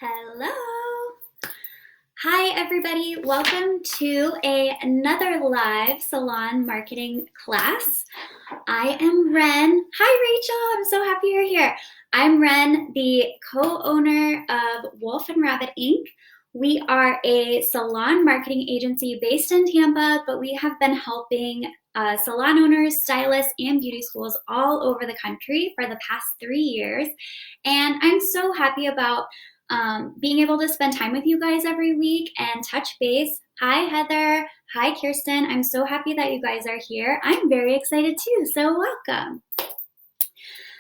Hello. Hi, everybody. Welcome to another live salon marketing class. I am Ren. Hi, Rachel. I'm so happy you're here. I'm Ren, the co-owner of Wolf and Rabbit Inc. We are a salon marketing agency based in Tampa, but we have been helping salon owners, stylists, and beauty schools all over the country for the past 3 years. And I'm so happy about being able to spend time with you guys every week and touch base. Hi, Heather. Hi, Kirsten. I'm so happy that you guys are here. I'm very excited too, so welcome.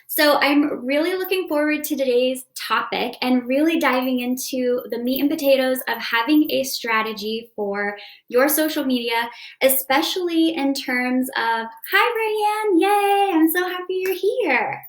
So I'm really looking forward to today's topic and really diving into the meat and potatoes of having a strategy for your social media, especially in terms of, hi, Rayanne, yay, I'm so happy you're here.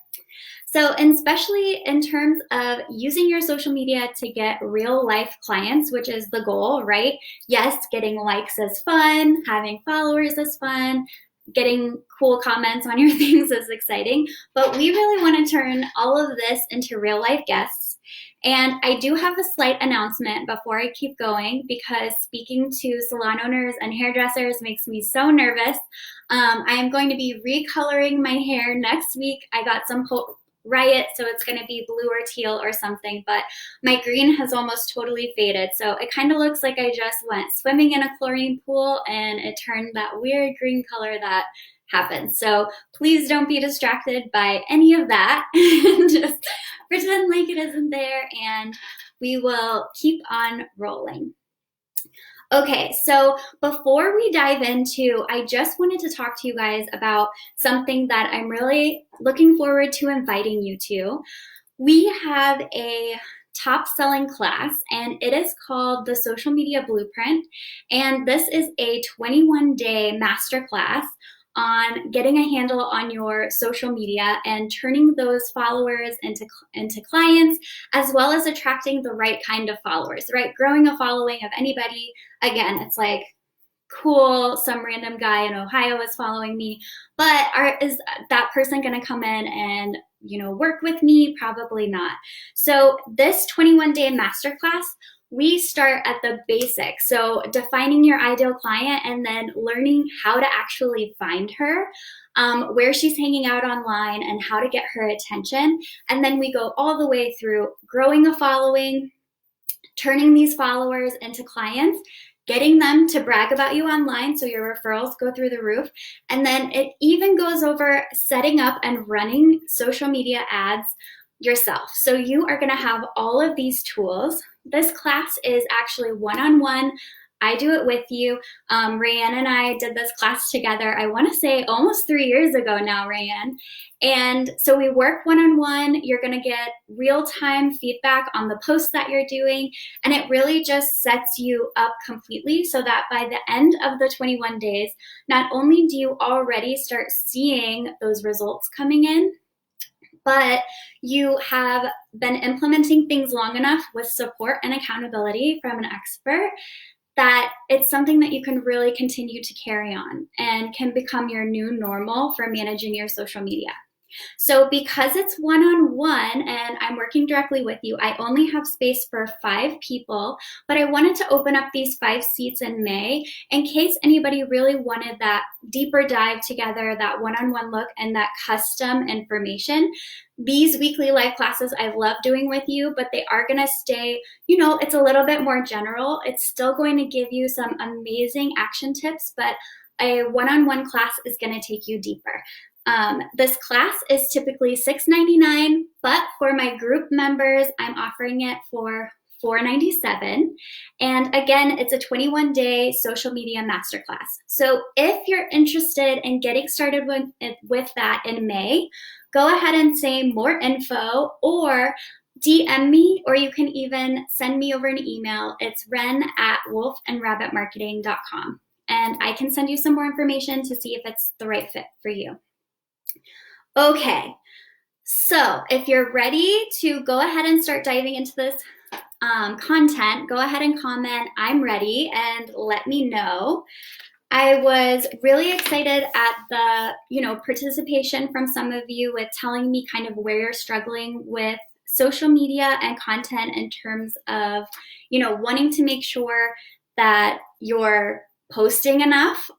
So, and especially in terms of using your social media to get real life clients, which is the goal, right? Yes, getting likes is fun, having followers is fun, getting cool comments on your things is exciting, but we really want to turn all of this into real life guests. And I do have a slight announcement before I keep going, because speaking to salon owners and hairdressers makes me so nervous. I am going to be recoloring my hair next week. I got some riot, so it's going to be blue or teal or something, but my green has almost totally faded, so it kind of looks like I just went swimming in a chlorine pool and it turned that weird green color that happens. So please don't be distracted by any of that. Just pretend like it isn't there and we will keep on rolling. Okay, so before we dive into, I just wanted to talk to you guys about something that I'm really looking forward to inviting you to. We have a top selling class and it is called the Social Media Blueprint. And this is a 21-day masterclass on getting a handle on your social media and turning those followers into clients, as well as attracting the right kind of followers, right? Growing a following of anybody. Again, it's like, cool, some random guy in Ohio is following me, but is that person going to come in and work with me? Probably not. So this 21-day masterclass, we start at the basics. So defining your ideal client and then learning how to actually find her, where she's hanging out online and how to get her attention. And then we go all the way through growing a following, turning these followers into clients, getting them to brag about you online so your referrals go through the roof. And then it even goes over setting up and running social media ads yourself. So you are going to have all of these tools. This class is actually one-on-one. I do it with you. Rayanne and I did this class together, I want to say almost 3 years ago now, Rayanne. And so we work one-on-one. You're going to get real-time feedback on the posts that you're doing. And it really just sets you up completely so that by the end of the 21 days, not only do you already start seeing those results coming in, but you have been implementing things long enough with support and accountability from an expert that it's something that you can really continue to carry on and can become your new normal for managing your social media. So because it's one-on-one and I'm working directly with you, I only have space for 5 people, but I wanted to open up these 5 seats in May in case anybody really wanted that deeper dive together, that one-on-one look, and that custom information. These weekly live classes I love doing with you, but they are going to stay, it's a little bit more general. It's still going to give you some amazing action tips, but a one-on-one class is going to take you deeper. This class is typically $6.99, but for my group members, I'm offering it for $4.97. And again, it's a 21-day social media masterclass. So if you're interested in getting started with that in May, go ahead and say more info or DM me, or you can even send me over an email. It's ren@wolfandrabbitmarketing.com. And I can send you some more information to see if it's the right fit for you. Okay, so if you're ready to go ahead and start diving into this content, go ahead and comment, I'm ready, and let me know. I was really excited at the, participation from some of you with telling me kind of where you're struggling with social media and content in terms of, wanting to make sure that you're posting enough.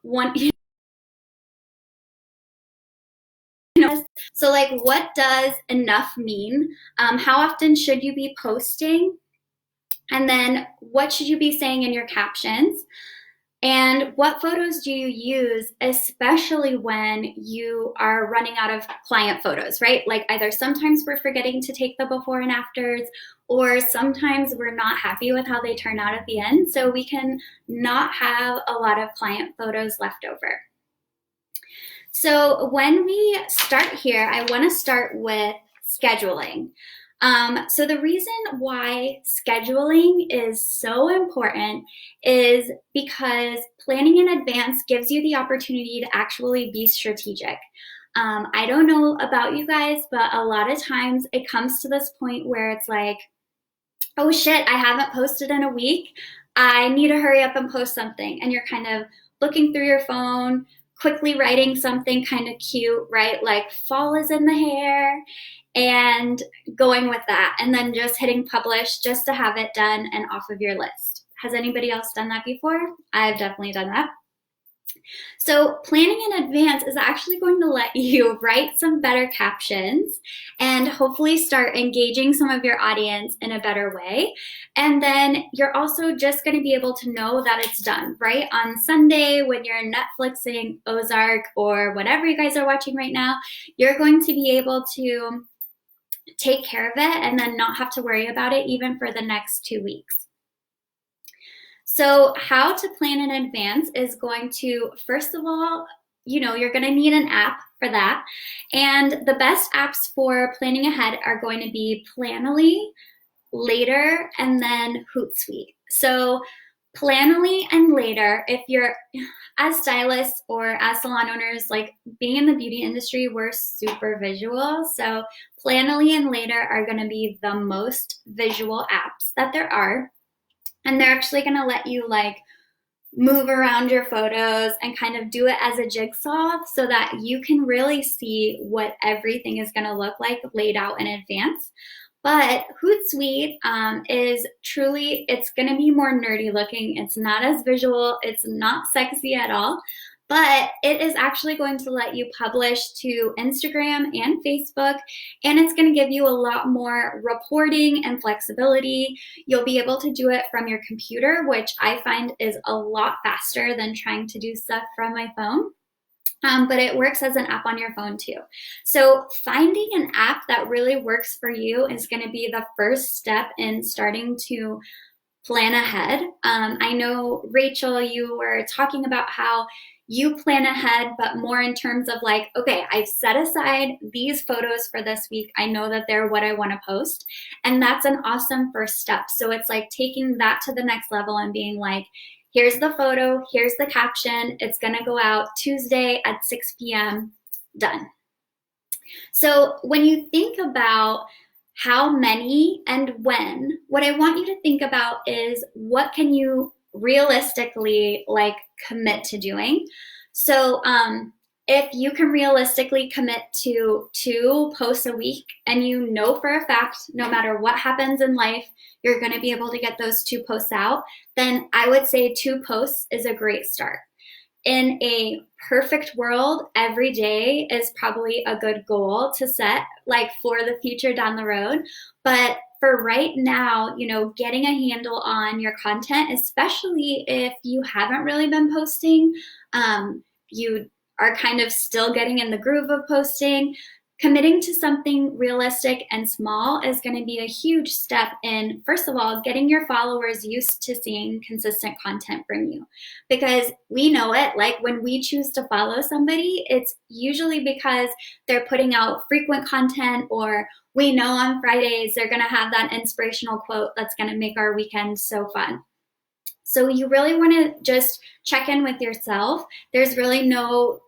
So like, what does enough mean? How often should you be posting? And then what should you be saying in your captions? And what photos do you use, especially when you are running out of client photos, right? Like either sometimes we're forgetting to take the before and afters, or sometimes we're not happy with how they turn out at the end. So we can not have a lot of client photos left over. So when we start here, I want to start with scheduling. So the reason why scheduling is so important is because planning in advance gives you the opportunity to actually be strategic. I don't know about you guys, but a lot of times it comes to this point where it's like, oh shit, I haven't posted in a week. I need to hurry up and post something. And you're kind of looking through your phone, quickly writing something kind of cute, right? Like fall is in the hair, and going with that, and then just hitting publish just to have it done and off of your list. Has anybody else done that before? I've definitely done that. So planning in advance is actually going to let you write some better captions and hopefully start engaging some of your audience in a better way. And then you're also just going to be able to know that it's done, right? On Sunday when you're Netflixing Ozark or whatever you guys are watching right now, you're going to be able to take care of it and then not have to worry about it even for the next 2 weeks. So how to plan in advance is going to, first of all, you're going to need an app for that. And the best apps for planning ahead are going to be Planoly, Later, and then Hootsuite. So Planoly and Later, if you're as stylists or as salon owners, like being in the beauty industry, we're super visual. So Planoly and Later are going to be the most visual apps that there are. And they're actually going to let you like move around your photos and kind of do it as a jigsaw so that you can really see what everything is going to look like laid out in advance. But Hootsuite is truly, it's going to be more nerdy looking. It's not as visual. It's not sexy at all. But it is actually going to let you publish to Instagram and Facebook, and it's going to give you a lot more reporting and flexibility. You'll be able to do it from your computer, which I find is a lot faster than trying to do stuff from my phone. But it works as an app on your phone too. So finding an app that really works for you is going to be the first step in starting to plan ahead. I know, Rachel, you were talking about how you plan ahead, but more in terms of like, okay, I've set aside these photos for this week. I know that they're what I want to post. And that's an awesome first step. So it's like taking that to the next level and being like, here's the photo, here's the caption. It's going to go out Tuesday at 6 p.m. Done. So when you think about how many and when, what I want you to think about is what can you realistically like commit to doing. So if you can realistically commit to 2 posts a week and you know for a fact, no matter what happens in life, you're going to be able to get those 2 posts out, then I would say 2 posts is a great start. In a perfect world, every day is probably a good goal to set like for the future down the road. But for right now, getting a handle on your content, especially if you haven't really been posting, you are kind of still getting in the groove of posting, committing to something realistic and small is going to be a huge step in, first of all, getting your followers used to seeing consistent content from you. Because we know it, like when we choose to follow somebody, it's usually because they're putting out frequent content, or we know on Fridays they're going to have that inspirational quote that's going to make our weekend so fun. So you really want to just check in with yourself. There's really no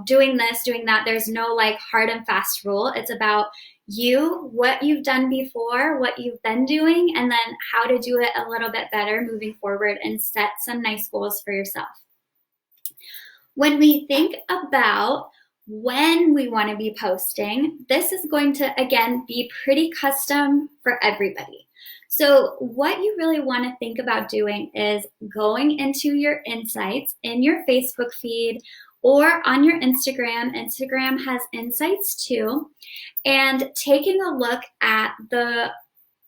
doing this, doing that. There's no like hard and fast rule. It's about you, what you've done before, what you've been doing, and then how to do it a little bit better moving forward and set some nice goals for yourself. When we think about when we want to be posting, this is going to, again, be pretty custom for everybody. So what you really want to think about doing is going into your insights in your Facebook feed or on your Instagram. Instagram has insights too, and taking a look at the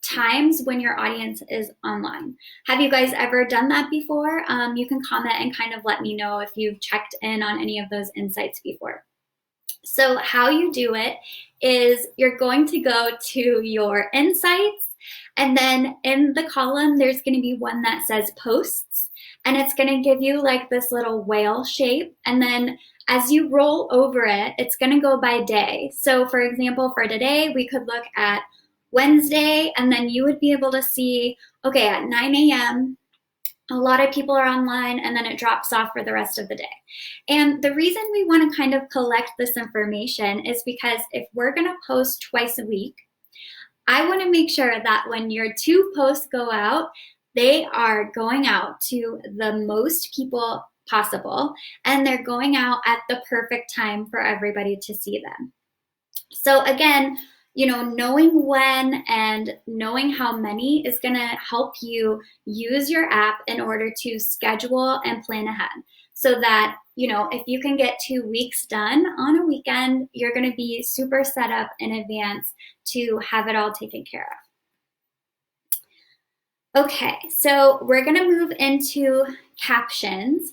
times when your audience is online. Have you guys ever done that before? You can comment and kind of let me know if you've checked in on any of those insights before. So how you do it is you're going to go to your insights, and then in the column, there's going to be one that says posts, and it's going to give you like this little whale shape. And then as you roll over it, it's going to go by day. So for example, for today, we could look at Wednesday, and then you would be able to see, okay, at 9 a.m., a lot of people are online, and then it drops off for the rest of the day. And the reason we want to kind of collect this information is because if we're going to post twice a week, I want to make sure that when your 2 posts go out, they are going out to the most people possible, and they're going out at the perfect time for everybody to see them. So again, knowing when and knowing how many is going to help you use your app in order to schedule and plan ahead, so that, if you can get 2 weeks done on a weekend, you're going to be super set up in advance to have it all taken care of. Okay, so we're going to move into captions.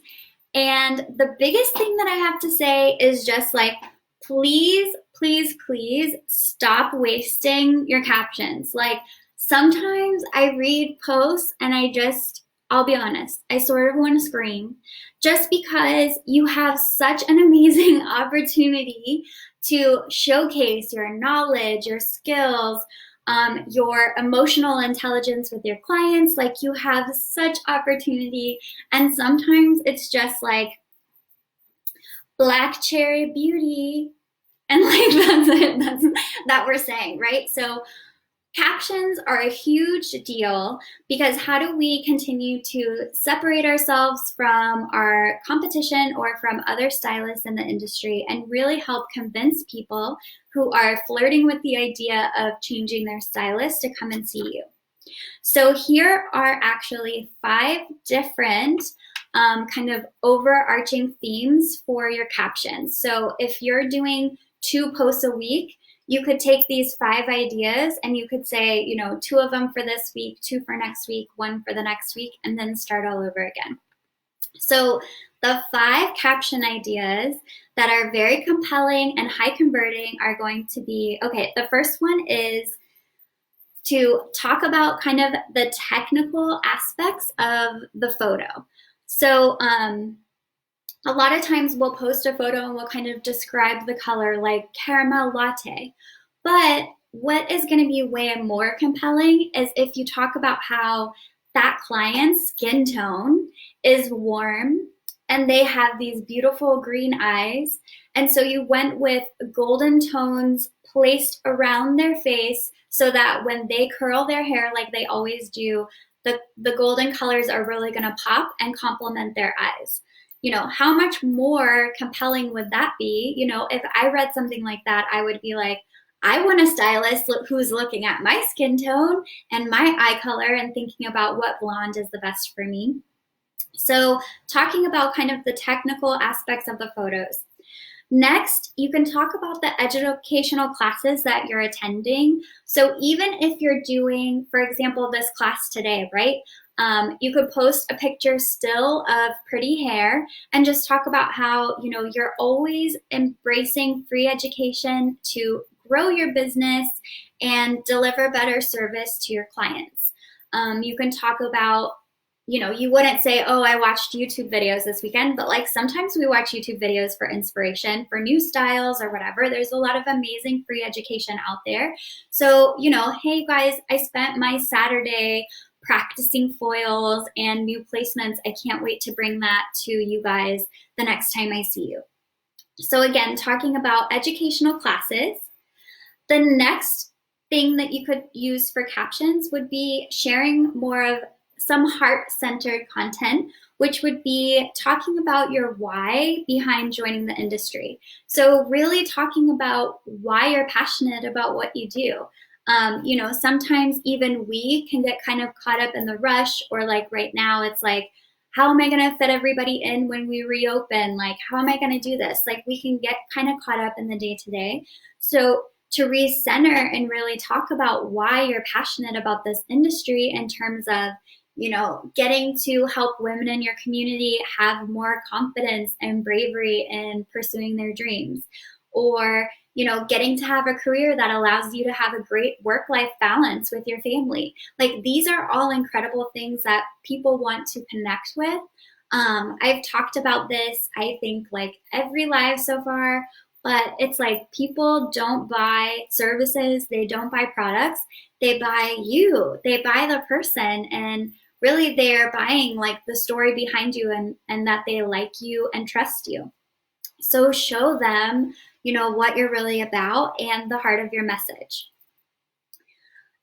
And the biggest thing that I have to say is just like, please, please, please stop wasting your captions. Like, sometimes I read posts and I'll be honest, I sort of want to scream, just because you have such an amazing opportunity to showcase your knowledge, your skills, your emotional intelligence with your clients. Like, you have such opportunity, and sometimes it's just like black cherry beauty, and like that's it, that we're saying, right? So captions are a huge deal, because how do we continue to separate ourselves from our competition or from other stylists in the industry and really help convince people who are flirting with the idea of changing their stylist to come and see you? So here are actually 5 different kind of overarching themes for your captions. So if you're doing 2 posts a week, you could take these 5 ideas and you could say, 2 of them for this week, 2 for next week, 1 for the next week, and then start all over again. So the 5 caption ideas that are very compelling and high converting are going to be, okay, the first one is to talk about kind of the technical aspects of the photo. So a lot of times we'll post a photo and we'll kind of describe the color like caramel latte. But what is going to be way more compelling is if you talk about how that client's skin tone is warm and they have these beautiful green eyes. And so you went with golden tones placed around their face so that when they curl their hair like they always do, the golden colors are really going to pop and complement their eyes. How much more compelling would that be? If I read something like that, I would be like, I want a stylist who's looking at my skin tone and my eye color and thinking about what blonde is the best for me. So talking about kind of the technical aspects of the photos. Next, you can talk about the educational classes that you're attending. So even if you're doing, for example, this class today, right? You could post a picture still of pretty hair and just talk about how, you're always embracing free education to grow your business and deliver better service to your clients. You can talk about, you wouldn't say, oh, I watched YouTube videos this weekend, but like sometimes we watch YouTube videos for inspiration, for new styles or whatever. There's a lot of amazing free education out there. So, hey guys, I spent my Saturday practicing foils and new placements. I can't wait to bring that to you guys the next time I see you. So again, talking about educational classes. The next thing that you could use for captions would be sharing more of some heart-centered content, which would be talking about your why behind joining the industry. So really talking about why you're passionate about what you do. Sometimes even we can get kind of caught up in the rush, or like right now, it's like, how am I going to fit everybody in when we reopen? Like, how am I going to do this? Like, we can get kind of caught up in the day to day. So to recenter and really talk about why you're passionate about this industry in terms of, getting to help women in your community have more confidence and bravery in pursuing their dreams, or getting to have a career that allows you to have a great work-life balance with your family. Like, these are all incredible things that people want to connect with. I've talked about this, I think, like every live so far, but it's like people don't buy services, they don't buy products, they buy you, they buy the person, and really they're buying like the story behind you and that they like you and trust you. So show them, what you're really about and the heart of your message.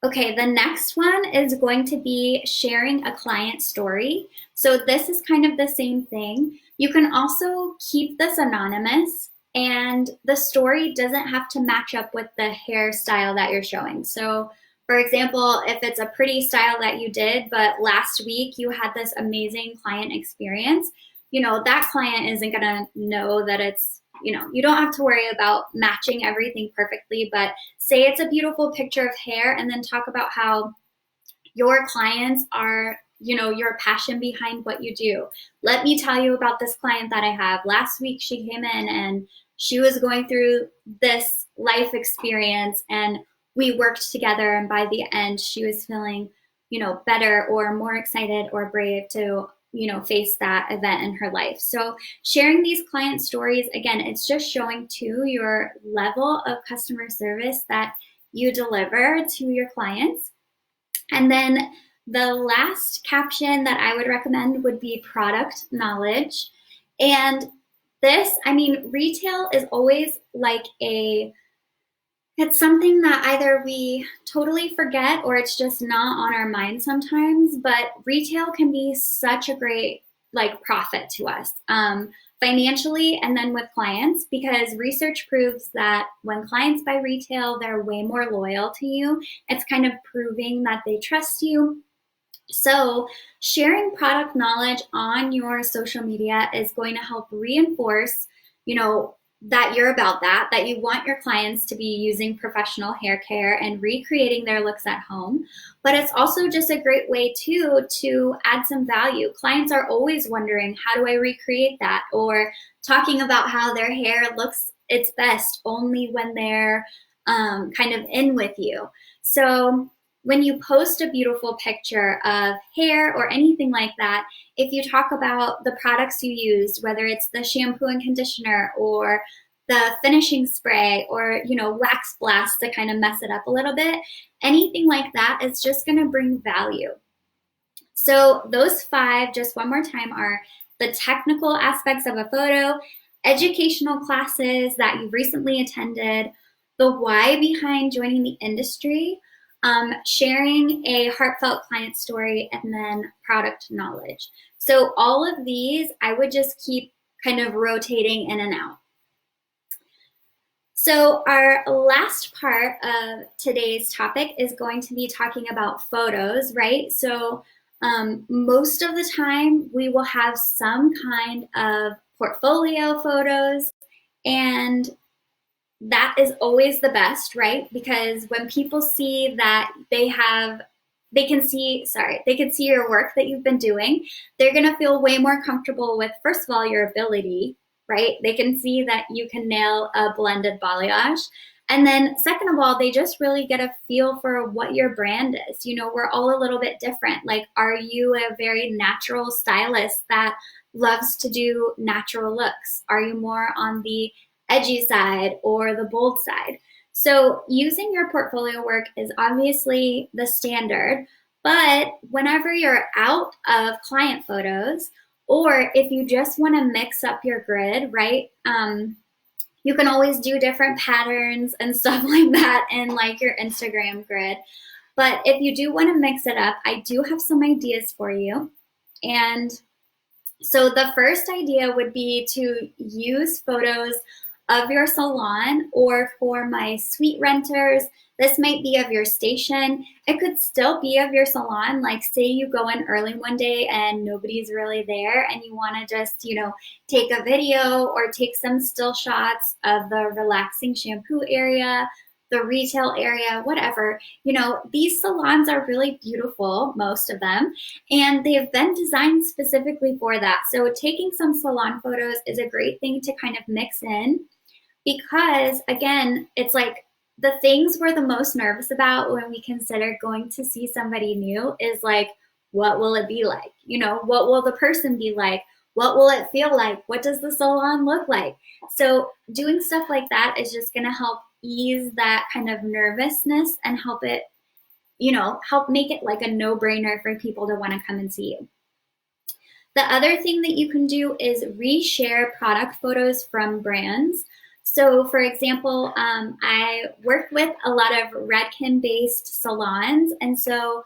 Okay, the next one is going to be sharing a client story. So this is kind of the same thing. You can also keep this anonymous, and the story doesn't have to match up with the hairstyle that you're showing. So for example, if it's a pretty style that you did, but last week you had this amazing client experience, that client isn't gonna know that it's, you don't have to worry about matching everything perfectly, but say it's a beautiful picture of hair, and then talk about how your clients are, your passion behind what you do. Let me tell you about this client that I have. Last week she came in and she was going through this life experience, and we worked together, and by the end she was feeling, better or more excited or brave to face that event in her life. So sharing these client stories, again, it's just showing to your level of customer service that you deliver to your clients. And then the last caption that I would recommend would be product knowledge. And this, retail is always like it's something that either we totally forget or it's just not on our mind sometimes, but retail can be such a great profit to us financially and then with clients, because research proves that when clients buy retail, they're way more loyal to you. It's kind of proving that they trust you. So sharing product knowledge on your social media is going to help reinforce, that you're about that you want your clients to be using professional hair care and recreating their looks at home. But it's also just a great way to add some value. Clients are always wondering, how do I recreate that? Or talking about how their hair looks its best only when they're kind of in with you. So when you post a beautiful picture of hair or anything like that, if you talk about the products you used, whether it's the shampoo and conditioner or the finishing spray or, wax blast to kind of mess it up a little bit, anything like that is just going to bring value. So those 5, just one more time, are the technical aspects of a photo, educational classes that you recently attended, the why behind joining the industry, sharing a heartfelt client story, and then product knowledge. So all of these, I would just keep kind of rotating in and out. So our last part of today's topic is going to be talking about photos, right? So most of the time we will have some kind of portfolio photos, and that is always the best, right? Because when people see that they can see your work that you've been doing, they're going to feel way more comfortable with, first of all, your ability, right? They can see that you can nail a blended balayage. And then second of all, they just really get a feel for what your brand is. We're all a little bit different. Like, are you a very natural stylist that loves to do natural looks? Are you more on the edgy side or the bold side? So using your portfolio work is obviously the standard, but whenever you're out of client photos, or if you just want to mix up your grid, right? You can always do different patterns and stuff like that in like your Instagram grid. But if you do want to mix it up, I do have some ideas for you. And so the first idea would be to use photos of your salon, or for my suite renters, this might be of your station. It could still be of your salon. Like say you go in early one day and nobody's really there and you want to just, take a video or take some still shots of the relaxing shampoo area, the retail area, whatever. These salons are really beautiful, most of them, and they have been designed specifically for that. So taking some salon photos is a great thing to kind of mix in, because again, it's like the things we're the most nervous about when we consider going to see somebody new is like, what will it be like? What will the person be like? What will it feel like? What does the salon look like? So doing stuff like that is just going to help ease that kind of nervousness and help make it like a no-brainer for people to want to come and see you. The other thing that you can do is reshare product photos from brands. So for example, I work with a lot of Redken-based salons, and so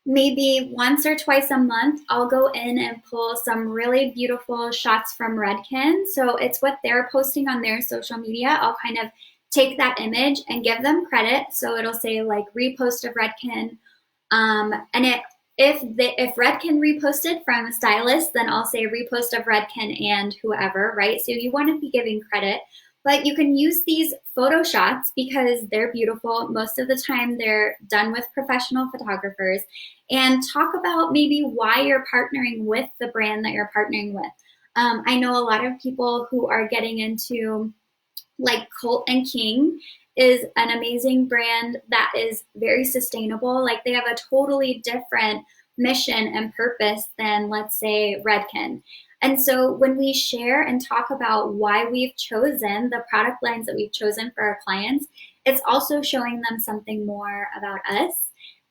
maybe once or twice a month, I'll go in and pull some really beautiful shots from Redken. So it's what they're posting on their social media. I'll kind of take that image and give them credit. So it'll say like repost of Redken. If Redken reposted from Stylists, then I'll say repost of Redken and whoever, right? So you want to be giving credit. But you can use these photo shots because they're beautiful. Most of the time they're done with professional photographers, and talk about maybe why you're partnering with the brand that you're partnering with. I know a lot of people who are getting into like Colt and King is an amazing brand that is very sustainable. Like they have a totally different mission and purpose than, let's say, Redken. And so when we share and talk about why we've chosen the product lines that we've chosen for our clients, it's also showing them something more about us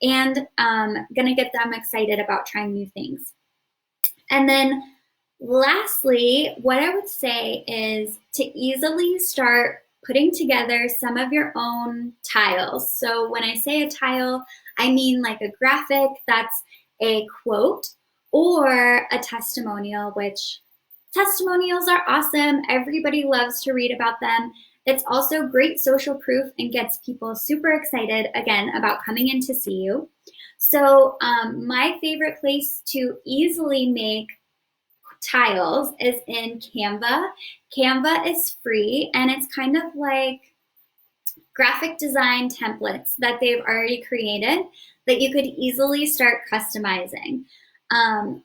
and going to get them excited about trying new things. And then lastly, what I would say is to easily start putting together some of your own tiles. So when I say a tile, I mean like a graphic that's a quote or a testimonial, which testimonials are awesome. Everybody loves to read about them. It's also great social proof and gets people super excited, again, about coming in to see you. So my favorite place to easily make tiles is in Canva. Canva is free, and it's kind of like graphic design templates that they've already created that you could easily start customizing.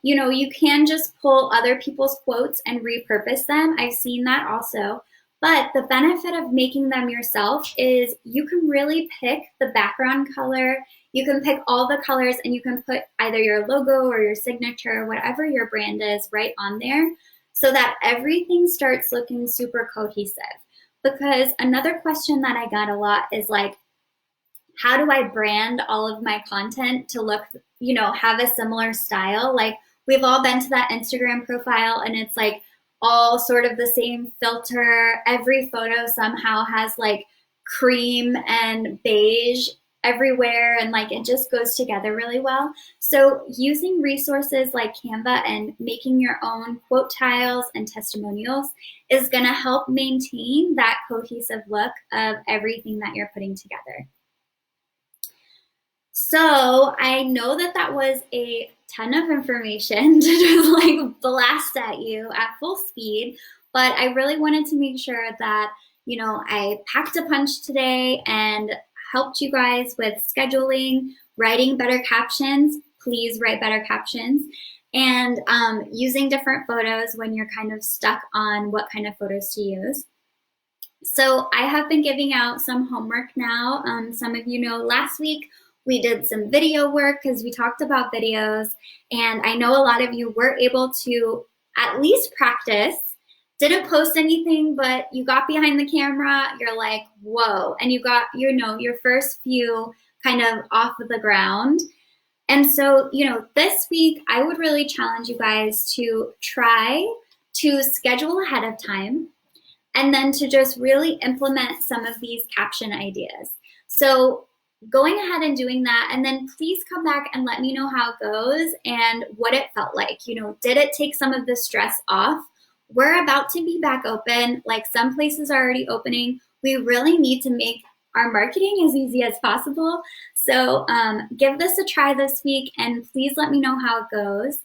You can just pull other people's quotes and repurpose them. I've seen that also. But the benefit of making them yourself is you can really pick the background color. You can pick all the colors, and you can put either your logo or your signature or whatever your brand is right on there, so that everything starts looking super cohesive. Because another question that I got a lot is like, how do I brand all of my content to look, have a similar style? Like we've all been to that Instagram profile and it's like all sort of the same filter. Every photo somehow has like cream and beige everywhere, and like it just goes together really well. So using resources like Canva and making your own quote tiles and testimonials is going to help maintain that cohesive look of everything that you're putting together. So I know that was a ton of information to just like blast at you at full speed, but I really wanted to make sure that, I packed a punch today and helped you guys with scheduling, writing better captions. Please write better captions, and using different photos when you're kind of stuck on what kind of photos to use. So I have been giving out some homework now. Some of you know last week we did some video work because we talked about videos, and I know a lot of you were able to at least practice. Didn't post anything, but you got behind the camera, you're like, whoa, and you got, your first few kind of off of the ground. And so, this week I would really challenge you guys to try to schedule ahead of time and then to just really implement some of these caption ideas. So going ahead and doing that. And then please come back and let me know how it goes and what it felt like. You know, did it take some of the stress off? We're about to be back open. Like, some places are already opening. We really need to make our marketing as easy as possible. So give this a try this week, and please let me know how it goes.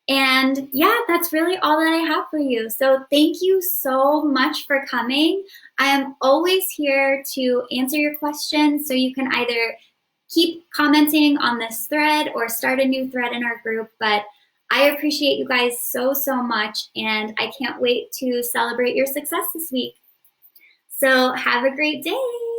And yeah, that's really all that I have for you. So thank you so much for coming. I am always here to answer your questions. So you can either keep commenting on this thread or start a new thread in our group. But I appreciate you guys so, so much. And I can't wait to celebrate your success this week. So have a great day.